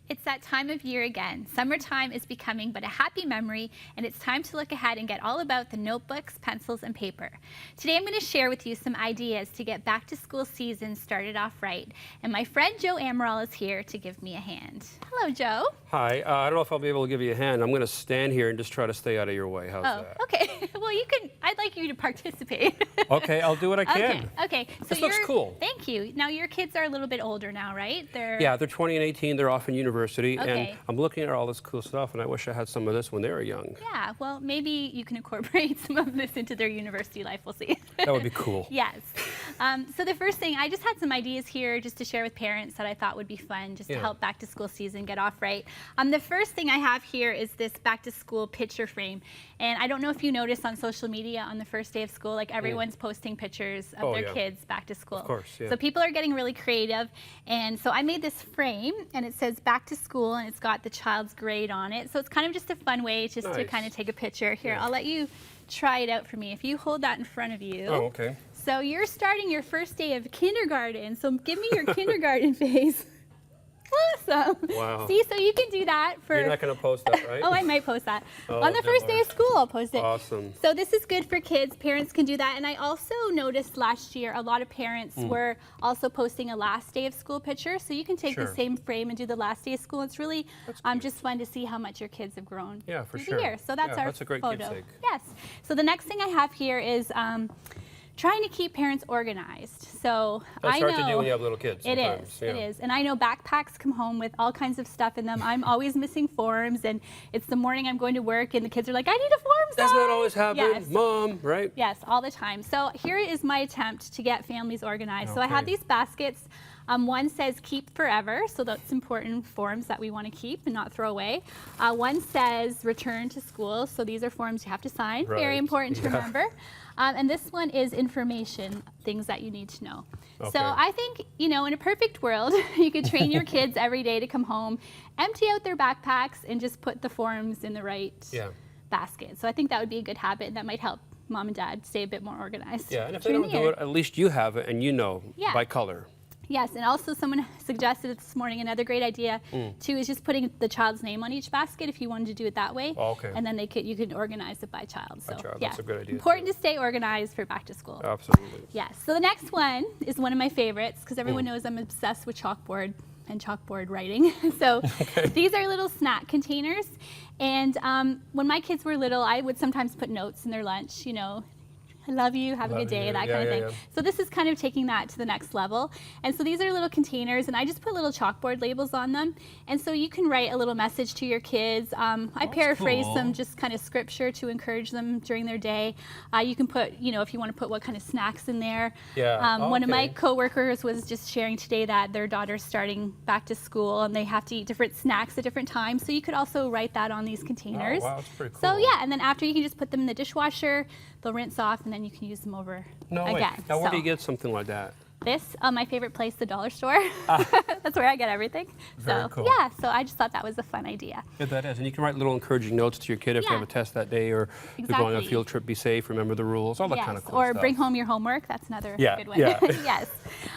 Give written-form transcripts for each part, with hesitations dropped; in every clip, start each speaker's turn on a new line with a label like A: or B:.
A: It's that time of year again. Summertime is becoming but a happy memory, and it's time to look ahead and get all about the notebooks, pencils, and paper. Today I'm going to share with you some ideas to get back to school season started off right. And my friend Joe Amaral is here to give me a hand. Hello, Joe.
B: Hi. I don't know if I'll be able to give you a hand. I'm going to stand here and just try to stay out of your way. How's that?
A: Okay. Well, you can. I'd like you to participate.
B: Okay, I'll do what I can.
A: Okay. So
B: this looks cool.
A: Thank you. Now your kids are a little bit older now, right?
B: Yeah, they're 20 and 18. They're off in university,
A: Okay.
B: and I'm looking at all this cool stuff, and I wish I had some of this when they were young.
A: Yeah. Well, maybe you can incorporate some of this into their university life. We'll see.
B: That would be cool.
A: Yes. So the first thing, I just had some ideas here just to share with parents that I thought would be fun just to help back to school season get off right. The first thing I have here is this back to school picture frame. And I don't know if you noticed on social media on the first day of school, like everyone's posting pictures of their kids back to school.
B: Of course, yeah.
A: So people are getting really creative. And so I made this frame, and it says back to school, and it's got the child's grade on it. So it's kind of just a fun way just to kind of take a picture. Here, I'll let you try it out for me. If you hold that in front of you.
B: Oh, okay.
A: So you're starting your first day of kindergarten. So give me your kindergarten face. Awesome.
B: Wow.
A: See, so you can do that for...
B: You're not going to post that, right?
A: Oh, I might post that.
B: Oh,
A: on the first day of school, I'll post it.
B: Awesome.
A: So this is good for kids. Parents can do that. And I also noticed last year a lot of parents were also posting a last day of school picture. So you can take the same frame and do the last day of school. It's really just fun to see how much your kids have grown
B: for
A: through the year. So that's our
B: that's a great
A: photo.
B: keepsake.
A: Yes. So the next thing I have here is trying to keep parents organized. So
B: That's
A: I know
B: hard to do when you have little kids.
A: it is. And I know backpacks come home with all kinds of stuff in them. I'm always missing forms, and it's the morning I'm going to work, and the kids are like, I need a form size.
B: Doesn't that always happen?
A: Yes.
B: Mom, right?
A: Yes, all the time. So here is my attempt to get families organized. So I have these baskets. One says keep forever, so that's important forms that we want to keep and not throw away. One says return to school, so these are forms you have to sign. Very important to remember. And this one is information, things that you need to know. So I think, you know, in a perfect world, you could train your kids every day to come home, empty out their backpacks, and just put the forms in the right basket. So I think that would be a good habit, and that might help mom and dad stay a bit more organized.
B: Yeah, and if they don't do it, at least you have it and you know by color.
A: Yes, and also someone suggested this morning another great idea too is just putting the child's name on each basket if you wanted to do it that way.
B: Oh, okay.
A: And then you can organize it by child. So
B: that's a good idea.
A: Important to stay organized for back to school.
B: Absolutely.
A: Yes. So the next one is one of my favorites because everyone knows I'm obsessed with chalkboard and chalkboard writing. So these are little snack containers, and when my kids were little, I would sometimes put notes in their lunch, you know, I love you, have a good day, that kind of thing. So this is kind of taking that to the next level. And so these are little containers, and I just put little chalkboard labels on them. And so you can write a little message to your kids. I paraphrase some just kind of scripture to encourage them during their day. You can put, you know, if you want to put what kind of snacks in there. One of my coworkers was just sharing today that their daughter's starting back to school, and they have to eat different snacks at different times. So you could also write that on these containers.
B: Oh, wow, that's pretty cool.
A: So yeah, and then after you can just put them in the dishwasher, they'll rinse off, and then you can use them over again.
B: Now, where do you get something like that?
A: This, my favorite place, the dollar store. That's where I get everything.
B: Very cool.
A: Yeah, so I just thought that was a fun idea.
B: Yeah, that is. And you can write little encouraging notes to your kid if you have a test that day, or you're going on a field trip, be safe, remember the rules, all that kind of cool
A: stuff. Or
B: stuff.
A: Bring home your homework. That's another good one. Yes.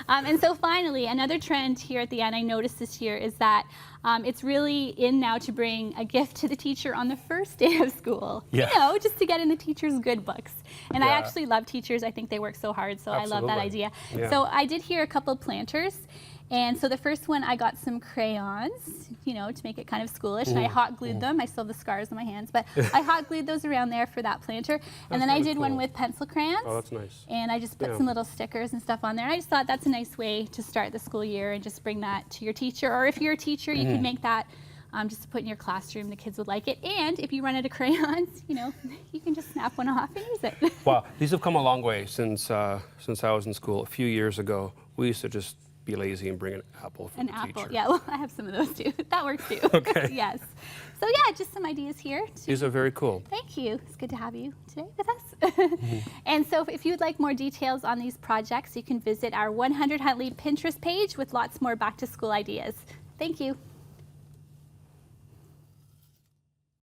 A: And so finally, another trend here at the end I noticed this year is that it's really in now to bring a gift to the teacher on the first day of school. You know, just to get in the teacher's good books. And I actually love teachers. I think they work so hard, so I love that idea. So I did here a couple of planters. And so the first one, I got some crayons, you know, to make it kind of schoolish. And I hot glued them. I still have the scars on my hands, but I hot glued those around there for that planter. And then I did one with pencil crayons.
B: Oh, that's nice.
A: And I just put some little stickers and stuff on there. And I just thought that's a nice way to start the school year and just bring that to your teacher. Or if you're a teacher, you can make that just to put in your classroom. The kids would like it. And if you run out of crayons, you know, you can just snap one off and use it.
B: Wow, these have come a long way since I was in school. A few years ago, we used to just be lazy and bring an apple for the teacher.
A: Yeah, well, I have some of those too. That works too.
B: Okay.
A: Yes. So yeah, just some ideas here.
B: These are very cool.
A: Thank you. It's good to have you today with us. And so if you'd like more details on these projects, you can visit our 100 Huntley Pinterest page with lots more back to school ideas. Thank you.